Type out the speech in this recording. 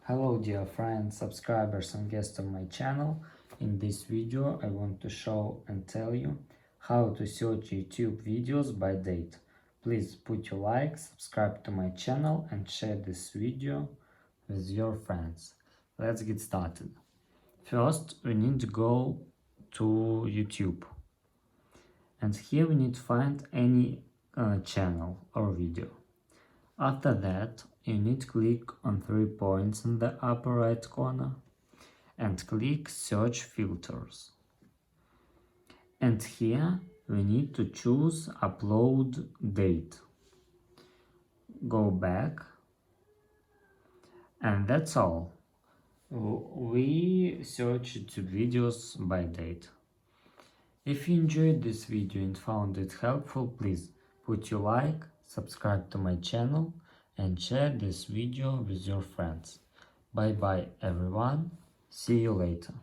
Hello dear friends, subscribers and guests of my channel. In this video I want to show and tell you how to search YouTube videos by date. Please put your like, subscribe to my channel and share this video with your friends. Let's get started. First we need to go to YouTube. And here we need to find any channel or video. After that, you need to click on 3 points in the upper right corner and click Search Filters. And here we need to choose Upload Date. Go back, and that's all. We search YouTube videos by date. If you enjoyed this video and found it helpful, please put your like, subscribe to my channel and share this video with your friends. Bye bye everyone, see you later.